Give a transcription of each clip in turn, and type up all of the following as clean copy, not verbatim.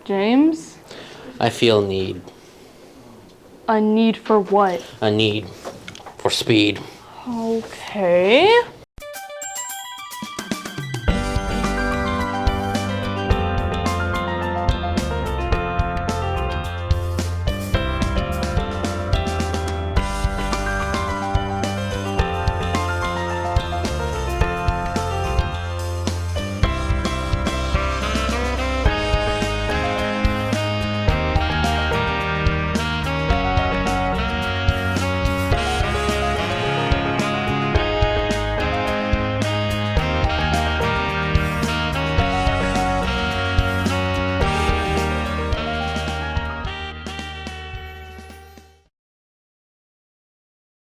James? I feel need. A need for what? A need for speed. Okay.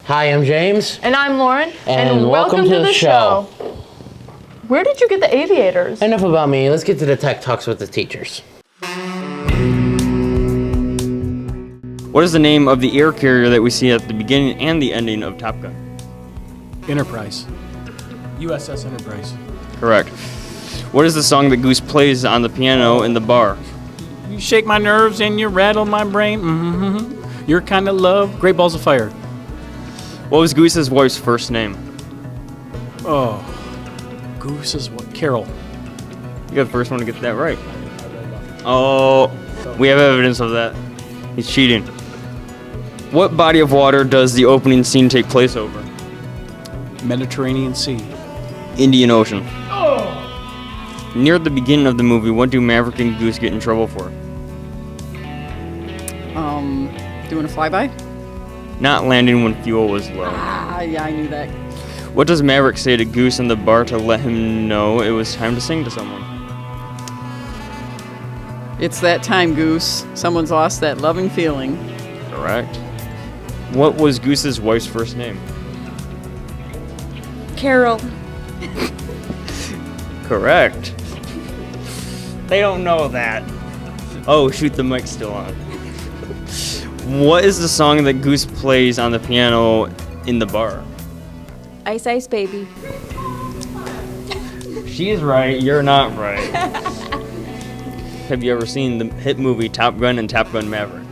Hi, I'm James. And I'm Lauren. And welcome to the show. Where did you get the aviators? Enough about me. Let's get to the tech talks with the teachers. What is the name of the air carrier that we see at the beginning and the ending of Top Gun? Enterprise. USS Enterprise. Correct. What is the song that Goose plays on the piano in the bar? You shake my nerves and you rattle my brain. Mm-hmm. Your kind of love. Great Balls of Fire. What was Goose's wife's first name? Oh. Goose is what? Carol. You're the first one to get that right. Oh, we have evidence of that. He's cheating. What body of water does the opening scene take place over? Mediterranean Sea. Indian Ocean. Oh. Near the beginning of the movie, what do Maverick and Goose get in trouble for? Doing a flyby? Not landing when fuel was low. Yeah, I knew that. What does Maverick say to Goose in the bar to let him know it was time to sing to someone? It's that time, Goose. Someone's lost that loving feeling. Correct. What was Goose's wife's first name? Carol. Correct. They don't know that. Oh, shoot, the mic's still on. What is the song that Goose plays on the piano in the bar? Ice Ice Baby. She's right, you're not right. Have you ever seen the hit movie Top Gun and Top Gun Maverick?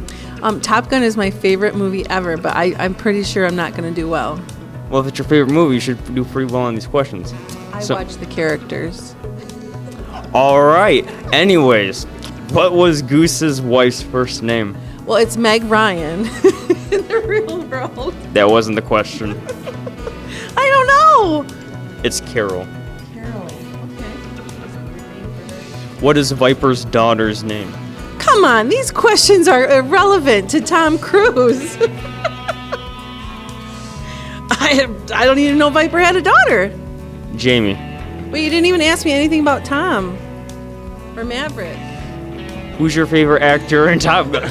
Top Gun is my favorite movie ever, but I'm pretty sure I'm not going to do well. Well, if it's your favorite movie, you should do pretty well on these questions. I watch the characters. All right. Anyways, what was Goose's wife's first name? Well, it's Meg Ryan in the real world. That wasn't the question. I don't know. It's Carol. Carol, okay. What is Viper's daughter's name? Come on, these questions are irrelevant to Tom Cruise. I don't even know Viper had a daughter. Jamie. But you didn't even ask me anything about Tom or Maverick. Who's your favorite actor in Top Gun?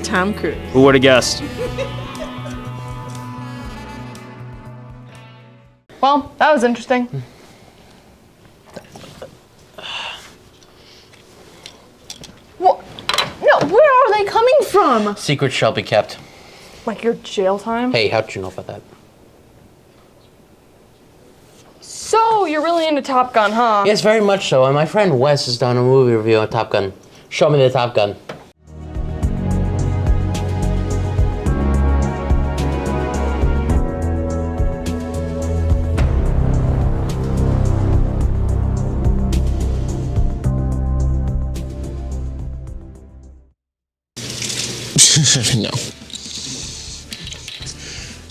Tom Cruise. Who would have guessed? Well, that was interesting. What? No, where are they coming from? Secrets shall be kept. Like your jail time? Hey, how'd you know about that? So, you're really into Top Gun, huh? Yes, very much so. And my friend Wes has done a movie review on Top Gun. Show me the Top Gun. No.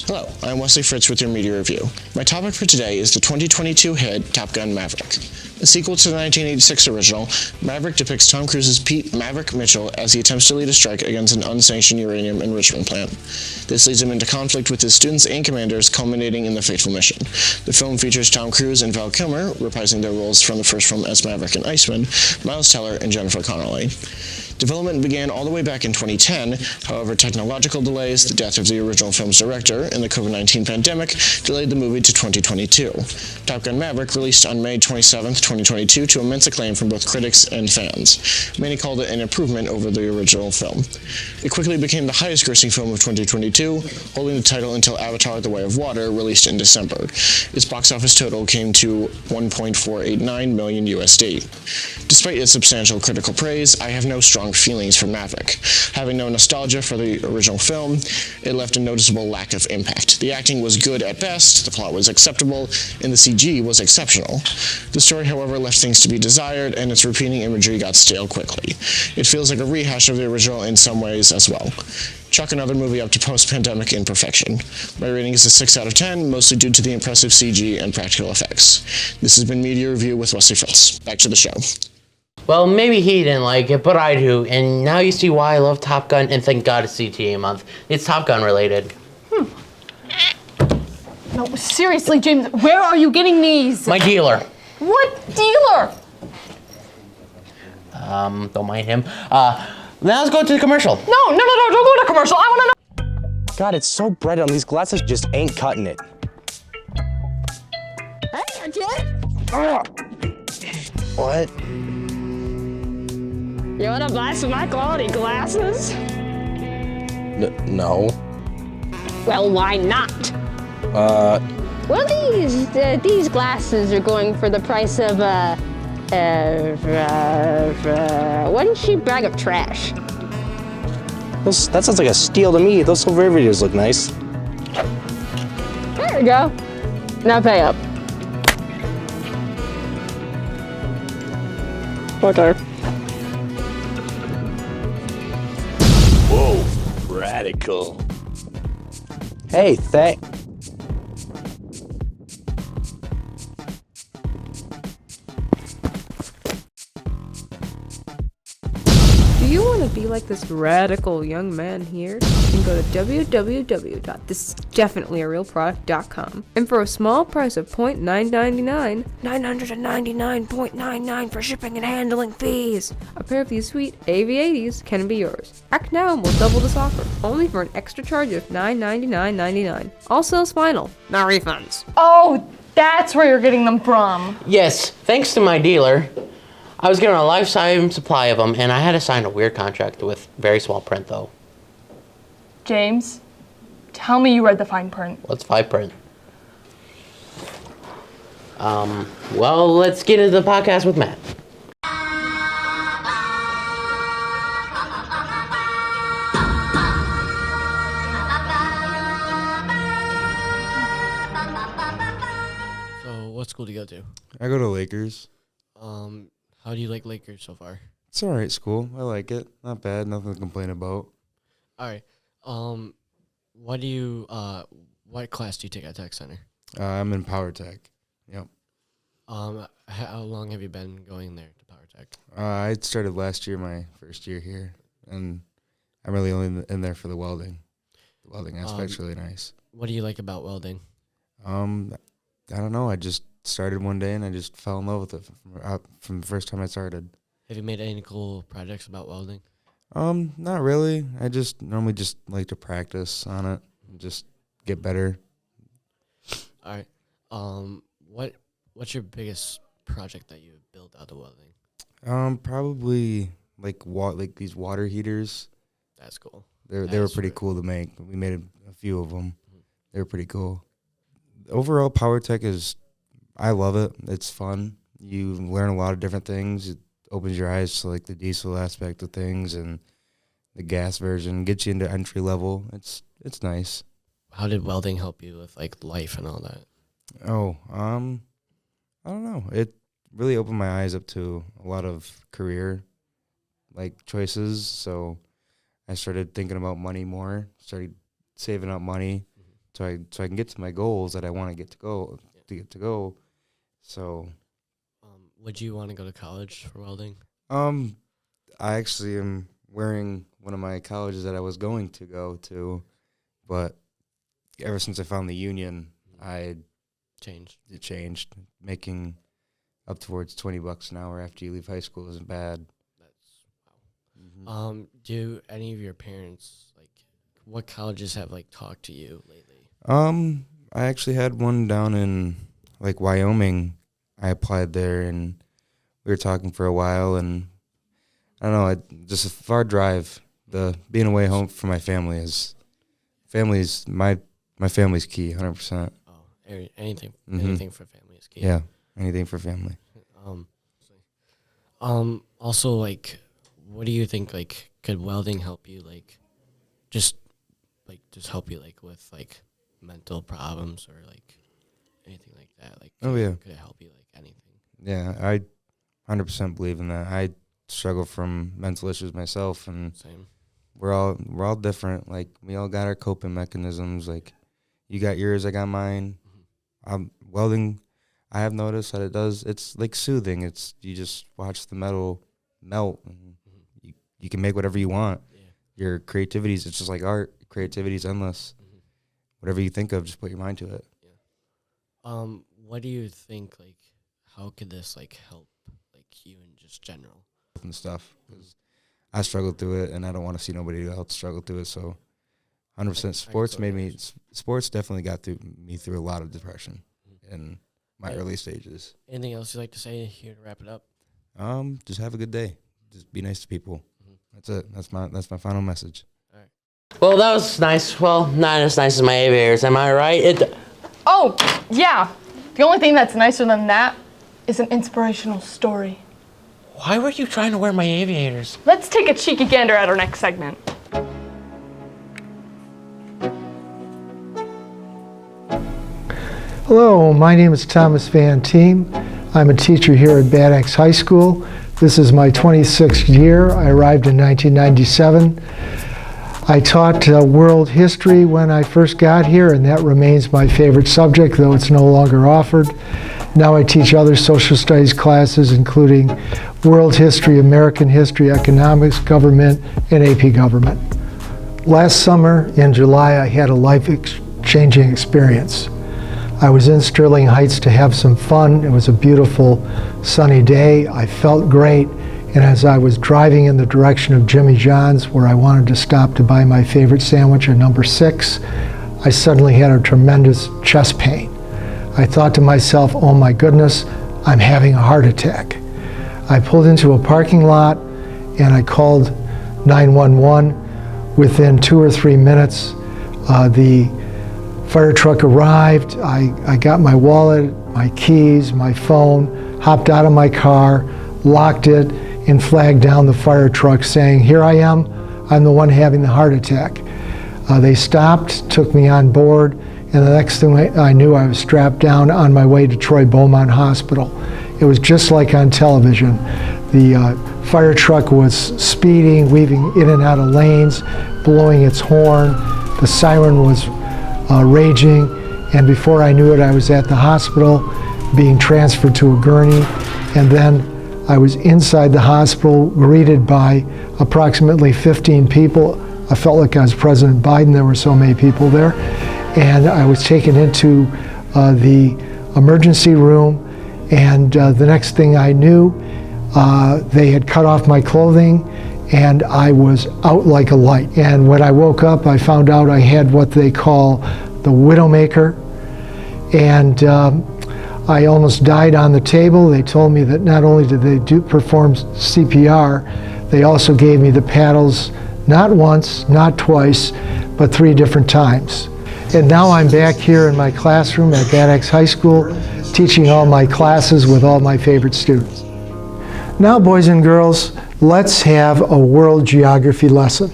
Hello, I'm Wesley Fritz with your media review. My topic for today is the 2022 hit Top Gun Maverick. A sequel to the 1986 original, Maverick depicts Tom Cruise's Pete Maverick Mitchell as he attempts to lead a strike against an unsanctioned uranium enrichment plant. This leads him into conflict with his students and commanders, culminating in the fateful mission. The film features Tom Cruise and Val Kilmer, reprising their roles from the first film as Maverick and Iceman, Miles Teller, and Jennifer Connelly. Development began all the way back in 2010, however technological delays, the death of the original film's director, and the COVID-19 pandemic delayed the movie to 2022. Top Gun Maverick, released on May 27, 2022 to immense acclaim from both critics and fans. Many called it an improvement over the original film. It quickly became the highest-grossing film of 2022, holding the title until Avatar: The Way of Water, released in December. Its box office total came to $1.489 million USD. Despite its substantial critical praise, I have no strong feelings for Maverick. Having no nostalgia for the original film, it left a noticeable lack of impact. The acting was good at best, the plot was acceptable, and the CG was exceptional. The story, however, left things to be desired, and its repeating imagery got stale quickly. It feels like a rehash of the original in some ways as well. Chalk another movie up to post-pandemic imperfection. My rating is a 6 out of 10, mostly due to the impressive CG and practical effects. This has been Media Review with Wesley Fritz. Back to the show. Well, maybe he didn't like it, but I do. And now you see why I love Top Gun, and thank God it's CTA month. It's Top Gun related. No, seriously, James, where are you getting these? My dealer. What dealer? Don't mind him. Now let's go to the commercial. No, don't go to commercial. I want to know. God, it's so bright on these glasses, just ain't cutting it. Hey, kid. What? You wanna buy some high quality glasses? No. Well, why not? Well, these glasses are going for the price of, one cheap bag of trash. That sounds like a steal to me. Those silver aviators look nice. There you go. Now pay up. Okay. Whoa, radical. Hey, Do you want to be like this radical young man here? You can go to www.thisisdefinitelyarealproduct.com, and for a small price of $0.999, $999.99 for shipping and handling fees, a pair of these sweet AV80s can be yours. Act now and we'll double this offer, only for an extra charge of $999.99. All sales final, no refunds. Oh, that's where you're getting them from. Yes, thanks to my dealer. I was given a lifetime supply of them, and I had to sign a weird contract with very small print, though. James, tell me you read the fine print. What's fine print? Well, let's get into the podcast with Matt. So, what school do you go to? I go to Lakers. How do you like Lakers so far? It's all right school. I like it. Not bad. Nothing to complain about. All right. What class do you take at Tech Center? I'm in Power Tech. Yep. How long have you been going there to Power Tech? I started last year, my first year here, and I'm really only in there for the welding. The welding aspect's really nice. What do you like about welding? I don't know. I just started one day and I just fell in love with it from the first time I started. Have you made any cool projects about welding? Not really. I just normally just like to practice on it and just get better. All right. What's your biggest project that you built out of welding? Probably like these water heaters. That's cool. They were pretty cool to make. We made a few of them. They were pretty cool. Overall, Power Tech I love it. It's fun. You learn a lot of different things. It opens your eyes to like the diesel aspect of things and the gas version. Gets you into entry level. It's nice. How did welding help you with like life and all that? Oh, I don't know. It really opened my eyes up to a lot of career like choices. So I started thinking about money more. Started saving up money so I can get to my goals that I want to get to go. So, would you want to go to college for welding? I actually am wearing one of my colleges that I was going to go to, but ever since I found the union, it changed. Making up towards $20 an hour after you leave high school isn't bad. That's wow. Do any of your parents what colleges have talked to you lately? I actually had one down in Wyoming. I applied there, and we were talking for a while, and I don't know, just a far drive. Being away home from my family is my family's key, 100%. Oh, anything for family is key. Yeah, anything for family. Also, like, what do you think, like, could welding help you, like, just help you, like, with, like, mental problems or, like, anything like that? Like, Oh, yeah. Could it help you, like, anything? Yeah, I 100% believe in that. I struggle from mental issues myself, and Same. we're all different. Like, we all got our coping mechanisms. Like, you got yours, I got mine. Welding, I have noticed that it's like soothing. You just watch the metal melt, and you can make whatever you want. Yeah. Your creativity's, it's just like art. Creativity's endless. Whatever you think of, just put your mind to it. Yeah. What do you think, like, how could this, like, help, like, you in just general? And stuff. 'Cause I struggled through it, and I don't want to see nobody else struggle through it. So, 100%, sports definitely got me through a lot of depression in my early stages. Anything else you'd like to say here to wrap it up? Just have a good day. Just be nice to people. That's it. That's my final message. All right. Well, that was nice. Well, not as nice as my aviators, am I right? Oh, yeah. The only thing that's nicer than that is an inspirational story. Why were you trying to wear my aviators? Let's take a cheeky gander at our next segment. Hello, my name is Thomas Van Team. I'm a teacher here at Bad Axe High School. This is my 26th year. I arrived in 1997. I taught world history when I first got here, and that remains my favorite subject, though it's no longer offered. Now I teach other social studies classes, including world history, American history, economics, government, and AP government. Last summer in July, I had a life-changing experience. I was in Sterling Heights to have some fun. It was a beautiful sunny day. I felt great, and as I was driving in the direction of Jimmy John's, where I wanted to stop to buy my favorite sandwich at number 6, I suddenly had a tremendous chest pain. I thought to myself, oh my goodness, I'm having a heart attack. I pulled into a parking lot and I called 911. Within 2 or 3 minutes, the fire truck arrived. I got my wallet, my keys, my phone, hopped out of my car, locked it, and flagged down the fire truck saying, here I am, I'm the one having the heart attack. They stopped, took me on board, and the next thing I knew, I was strapped down on my way to Troy Beaumont Hospital. It was just like on television. The fire truck was speeding, weaving in and out of lanes, blowing its horn. The siren was raging, and before I knew it, I was at the hospital being transferred to a gurney, and then I was inside the hospital greeted by approximately 15 people. I felt like I was President Biden, there were so many people there. And I was taken into the emergency room, and the next thing I knew, they had cut off my clothing, and I was out like a light. And when I woke up, I found out I had what they call the Widowmaker, and I almost died on the table. They told me that not only did they perform CPR, they also gave me the paddles, not once, not twice, but 3 different times. And now I'm back here in my classroom at Bad Axe High School, teaching all my classes with all my favorite students. Now, boys and girls, let's have a world geography lesson.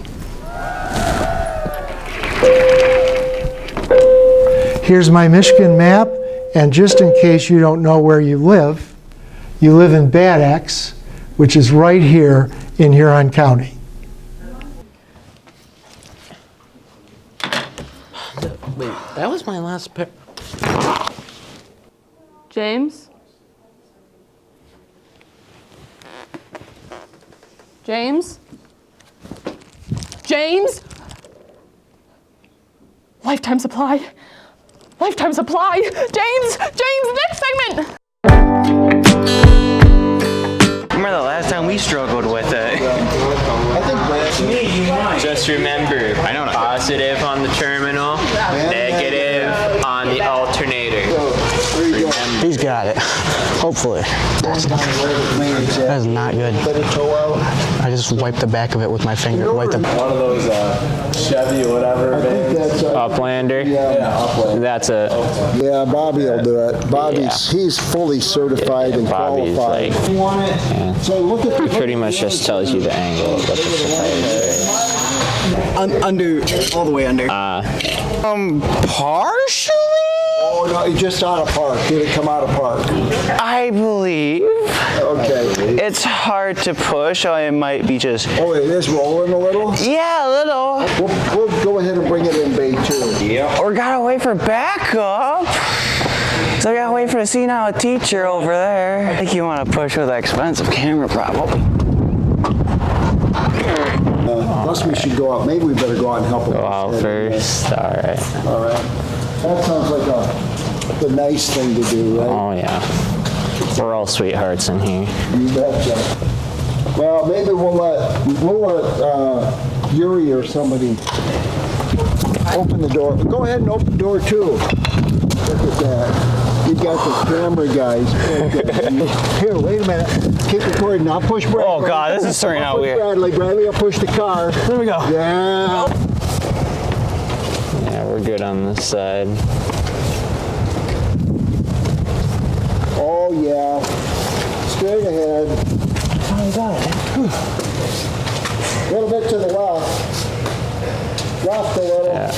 Here's my Michigan map, and just in case you don't know where you live in Bad Axe, which is right here in Huron County. Wait, that was my last pair. James? James? James? Lifetime supply. Lifetime supply. James! James, next segment! Remember the last time we struggled with it? Just remember, positive on the terminal, negative on the alternator. Remember. got it. Hopefully. That is not good. I just wiped the back of it with my finger. One of those Chevy or whatever. Uplander? Yeah, Uplander. That's it. Yeah, Bobby will do it. He's fully certified and Bobby's qualified. So look at it pretty much just tells you the angle of what the propeller is. Under, all the way under. Partially? Oh, no, he just out of park. Did it come out of park? I believe. Okay. It's hard to push, or it might be just... Oh, it is rolling a little? Yeah, a little. We'll go ahead and bring it in bay 2. Yeah. Or gotta wait for backup. So I gotta wait for a senile teacher over there. I think you want to push with an expensive camera, probably. Unless we should go out. Maybe we better go out and help him. Go out first. All right. All right. That sounds like the nice thing to do, right? Oh, yeah. We're all sweethearts in here. You betcha. Well, maybe we'll let Yuri or somebody open the door. Go ahead and open the door too. Look at that. You got the camera guys. Here, wait a minute. Keep recording. Now push Bradley. Oh God, this is starting out weird. Bradley, I'll push the car. There we go. Yeah. Yeah, we're good on this side. Oh yeah. Straight ahead. Oh God. A little bit to the left. Left a little. Yeah.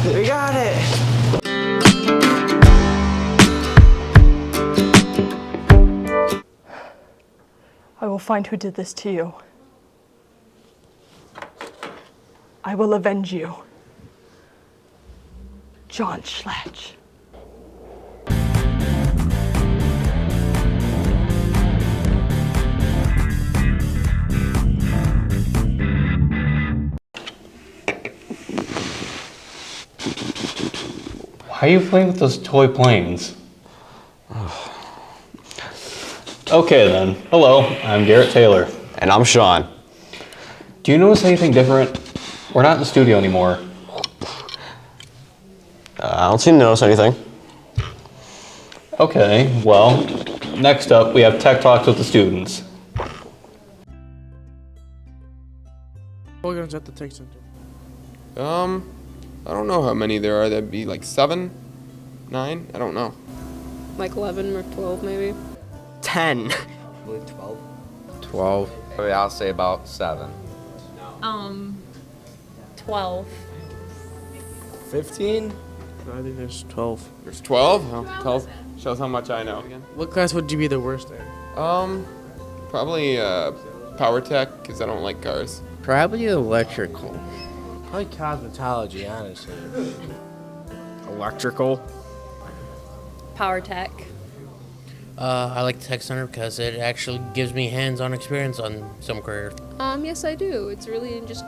We got it. I will find who did this to you. I will avenge you. John Schlatch. Why are you playing with those toy planes? Okay then. Hello, I'm Garrett Taylor. And I'm Sean. Do you notice anything different? We're not in the studio anymore. I don't seem to notice anything. Okay, well, next up we have Tech Talks with the students. Programs at the Tech Center. I don't know how many there are. That'd be like 7, 9, I don't know. Like 11 or 12 maybe. 10. 12. I'll say about 7. 12. I15? think there's 12. There's 12? Oh, shows how much I know. Again. What class would you be the worst at? Probably power tech, because I don't like cars. Probably electrical. Probably cosmetology, honestly. Electrical. Power tech. I like Tech Center because it actually gives me hands-on experience on some career. Yes, I do. It's really just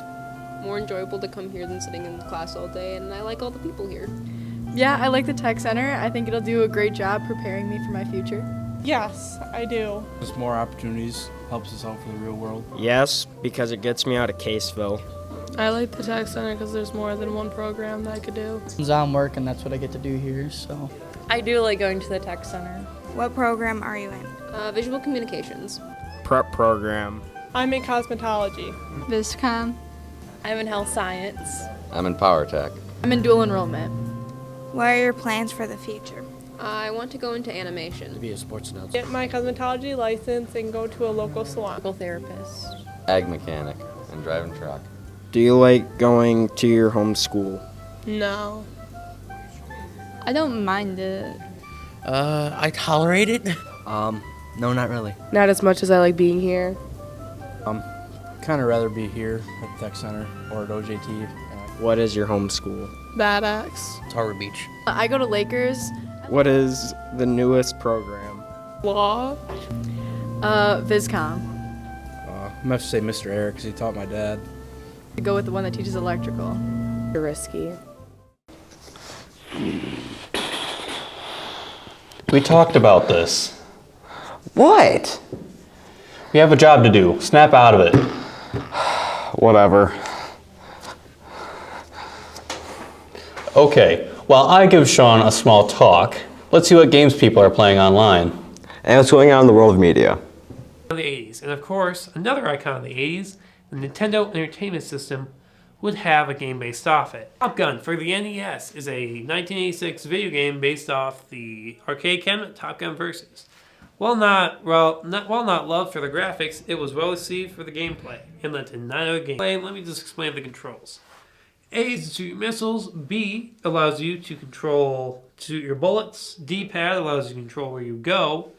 more enjoyable to come here than sitting in class all day, and I like all the people here. Yeah, I like the Tech Center. I think it'll do a great job preparing me for my future. Yes, I do. There's more opportunities, helps us out for the real world. Yes, because it gets me out of Caseville. I like the Tech Center because there's more than one program that I could do. I'm working, that's what I get to do here, so. I do like going to the Tech Center. What program are you in? Visual communications. Prep program. I'm in cosmetology. VISCOM. I'm in health science. I'm in power tech. I'm in dual enrollment. What are your plans for the future? I want to go into animation. To be a sports announcer. Get my cosmetology license and go to a local salon. Local therapist. Ag mechanic and driving truck. Do you like going to your home school? No. I don't mind it. I tolerate it. No, not really. Not as much as I like being here. Kind of rather be here at the Tech Center or at OJT. What is your home school? Bad Axe. Tarver Beach. I go to Lakers. What is the newest program? Law. VISCOM. I'm going to have to say Mr. Eric because he taught my dad. I go with the one that teaches electrical. Risky. We talked about this. What? We have a job to do. Snap out of it. Whatever. Okay, while I give Sean a small talk, let's see what games people are playing online. And what's going on in the world of media. The 80s, and of course, another icon of the 80s, the Nintendo Entertainment System, would have a game based off it. Top Gun for the NES is a 1986 video game based off the arcade cabinet Top Gun Versus. While not loved for the graphics, it was well received for the gameplay and led to 9 other games. Let me just explain the controls. A is to shoot missiles. B allows you to shoot your bullets. D-pad allows you to control where you go.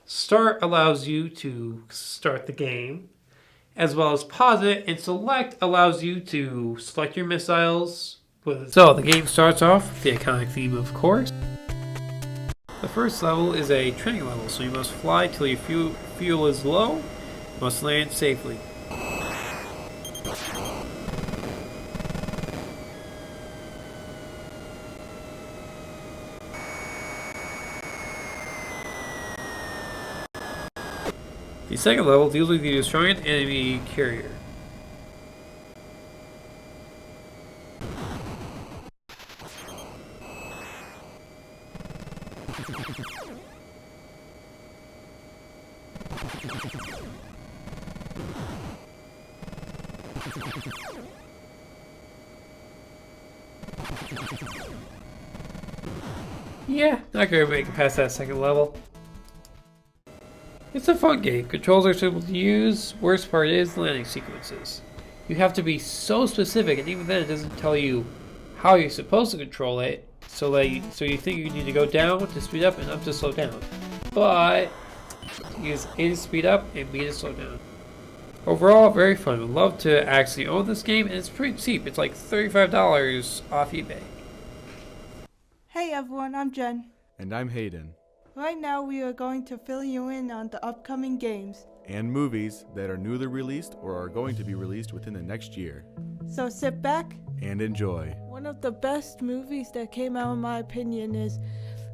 Start allows you to start the game, as well as pause it, and select allows you to select your missiles. So the game starts off with the iconic theme, of course. The first level is a training level, so you must fly till your fuel is low. You must land safely. The second level deals with you destroying an enemy carrier. Yeah, not gonna make it past that second level. It's a fun game. Controls are simple to use. Worst part is landing sequences. You have to be so specific, and even then it doesn't tell you how you're supposed to control it, so you think you need to go down to speed up and up to slow down. But use A to speed up and B to slow down. Overall, very fun. Would love to actually own this game, and it's pretty cheap. It's like $35 off eBay. Hey everyone, I'm Jen. And I'm Hayden. Right now we are going to fill you in on the upcoming games and movies that are newly released or are going to be released within the next year. So sit back and enjoy. One of the best movies that came out in my opinion is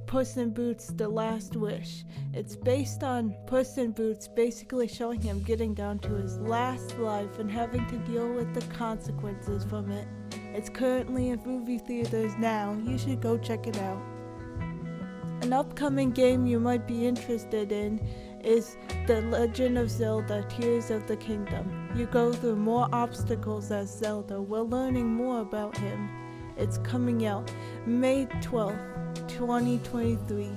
Puss in Boots: The Last Wish. It's based on Puss in Boots basically showing him getting down to his last life and having to deal with the consequences from it. It's currently in movie theaters now. You should go check it out. An upcoming game you might be interested in is The Legend of Zelda: Tears of the Kingdom. You go through more obstacles as Zelda. We're learning more about him. It's coming out May 12th, 2023.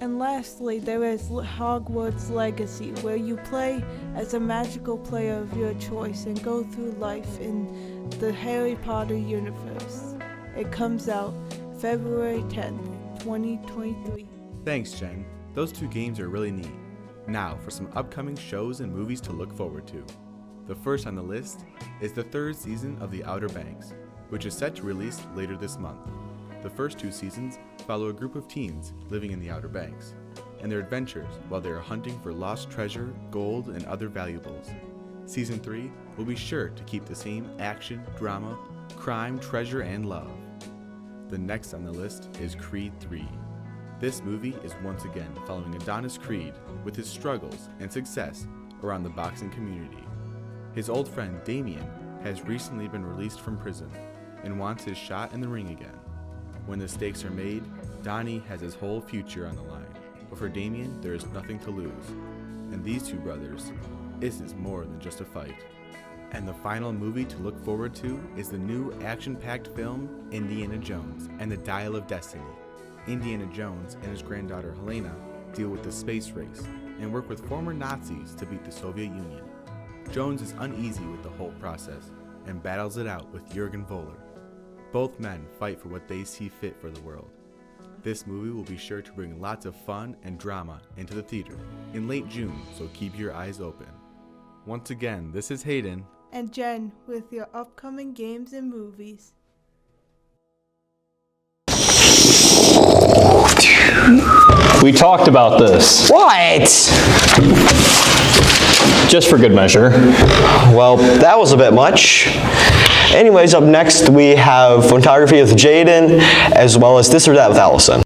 And lastly, there is Hogwarts Legacy, where you play as a magical player of your choice and go through life in the Harry Potter universe. It comes out February 10th. 2023. Thanks, Jen. Those two games are really neat. Now for some upcoming shows and movies to look forward to. The first on the list is the 3rd season of The Outer Banks, which is set to release later this month. The first 2 seasons follow a group of teens living in the Outer Banks and their adventures while they are hunting for lost treasure, gold, and other valuables. Season 3 will be sure to keep the same action, drama, crime, treasure, and love. The next on the list is Creed 3. This movie is once again following Adonis Creed with his struggles and success around the boxing community. His old friend Damien has recently been released from prison and wants his shot in the ring again. When the stakes are made, Donnie has his whole future on the line, but for Damien there is nothing to lose. And these two brothers, this is more than just a fight. And the final movie to look forward to is the new action-packed film, Indiana Jones and the Dial of Destiny. Indiana Jones and his granddaughter Helena deal with the space race and work with former Nazis to beat the Soviet Union. Jones is uneasy with the whole process and battles it out with Jürgen Voller. Both men fight for what they see fit for the world. This movie will be sure to bring lots of fun and drama into the theater in late June, so keep your eyes open. Once again, this is Hayden and Jen with your upcoming games and movies. We talked about this. What? Just for good measure. Well, that was a bit much. Anyways, up next we have photography with Jaden, as well as this or that with Allison.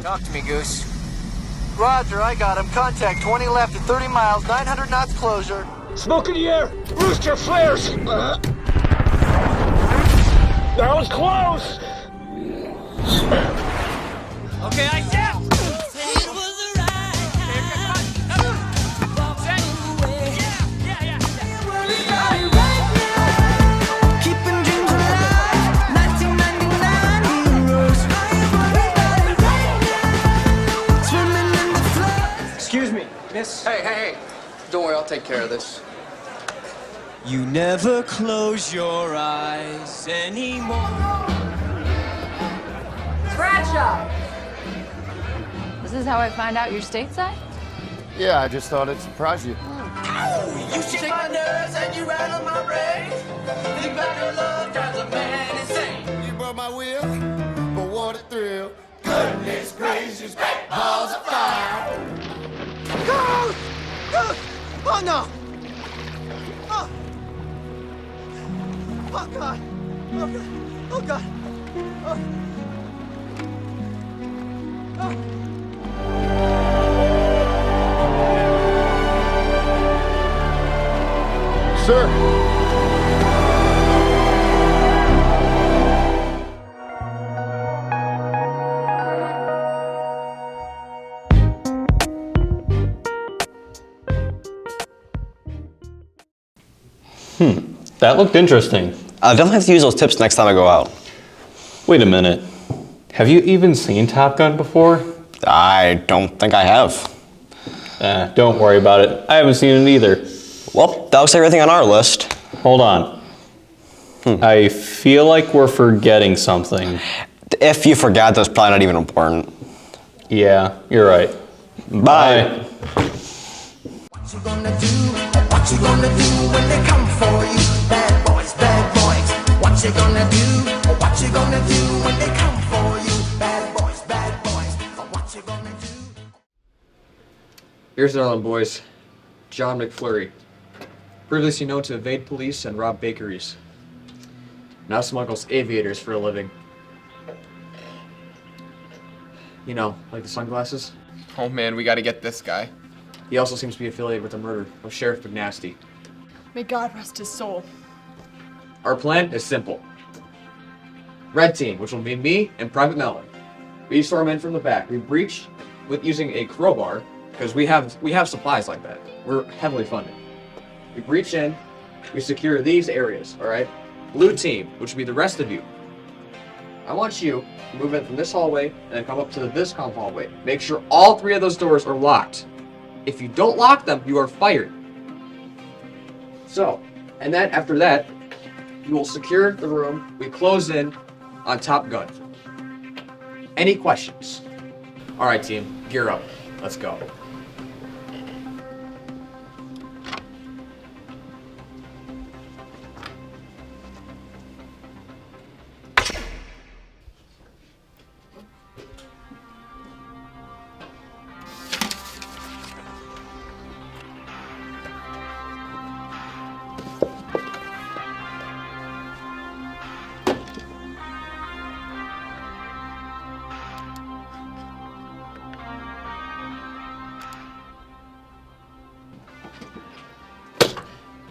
Talk to me, Goose. Roger, I got him. Contact 20 left at 30 miles, 900 knots closure. Smoke in the air! Rooster flares! That was close! Okay, I see. Excuse me, miss. Hey. Don't worry, I'll take care of this. You never close your eyes anymore. Bradshaw! This is how I find out you're stateside? Yeah, I just thought it'd surprise you. You shake my nerves and you rattle my brain. Think about your love drives a man insane. You broke my will, but what a thrill. Goodness gracious, balls of fire. Go! Go! Oh no! Oh! Oh God! Oh God! Oh God! Oh! Sir. That looked interesting. I'll definitely have to use those tips next time I go out. Wait a minute. Have you even seen Top Gun before? I don't think I have. Don't worry about it. I haven't seen it either. Well, that looks like everything on our list. Hold on. I feel like we're forgetting something. If you forgot, that's probably not even important. Yeah, you're right. Bye. What you gonna do? What you gonna do when they come for you? Bad boys, bad boys. What you gonna do? What you gonna do when they come for you? Bad boys, bad boys. What you gonna do? Here's another one, boys. John McFlurry. Previously known to evade police and rob bakeries. Now smuggles aviators for a living. You know, like the sunglasses? Oh man, we gotta get this guy. He also seems to be affiliated with the murder of Sheriff McNasty. May God rest his soul. Our plan is simple. Red team, which will be me and Private Melon. We storm in from the back. We breach with using a crowbar, because we have supplies like that. We're heavily funded. We breach in, we secure these areas, alright? Blue team, which will be the rest of you. I want you to move in from this hallway and then come up to the VISCOM hallway. Make sure all 3 of those doors are locked. If you don't lock them, you are fired. So, and then after that, you will secure the room. We close in on Top Gun. Any questions? All right, team, gear up. Let's go.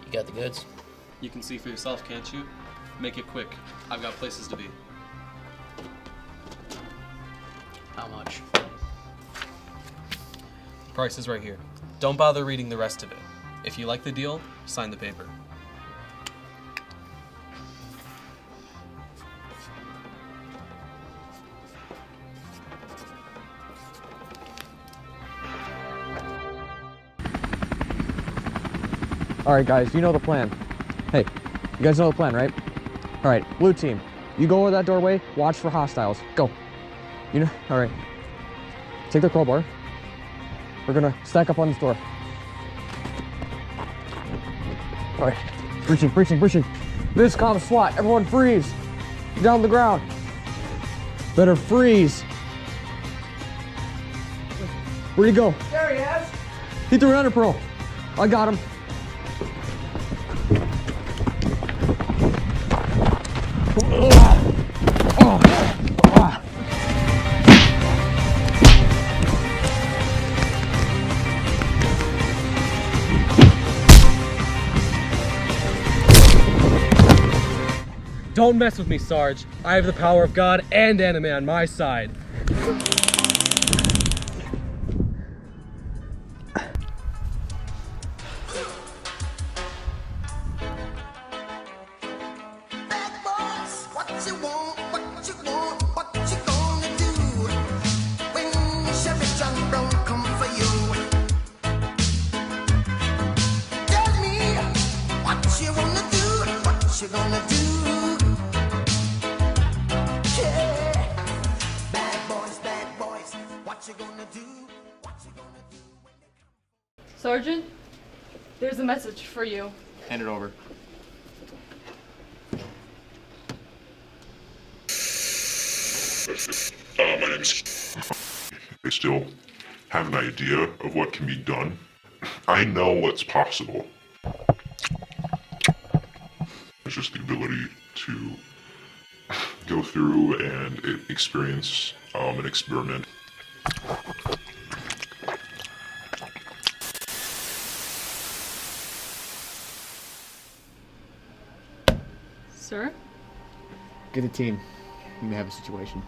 You got the goods? You can see for yourself, can't you? Make it quick. I've got places to be. How much? Price is right here. Don't bother reading the rest of it. If you like the deal, sign the paper. Alright guys, you know the plan. Hey, you guys know the plan, right? Alright, blue team, you go over that doorway, watch for hostiles. Go. You know, alright. Take the crowbar. We're gonna stack up on this door. Alright, breaching. VISCOM SWAT, everyone freeze. Down on the ground. Better freeze. Where'd he go? There he is. He threw an under pearl. I got him. Don't mess with me, Sarge. I have the power of God and anime on my side. Sergeant, there's a message for you. Hand it over. My name's. I still have an idea of what can be done. I know what's possible. It's just the ability to go through and experience an experiment. Sir? Get a team. We may have a situation.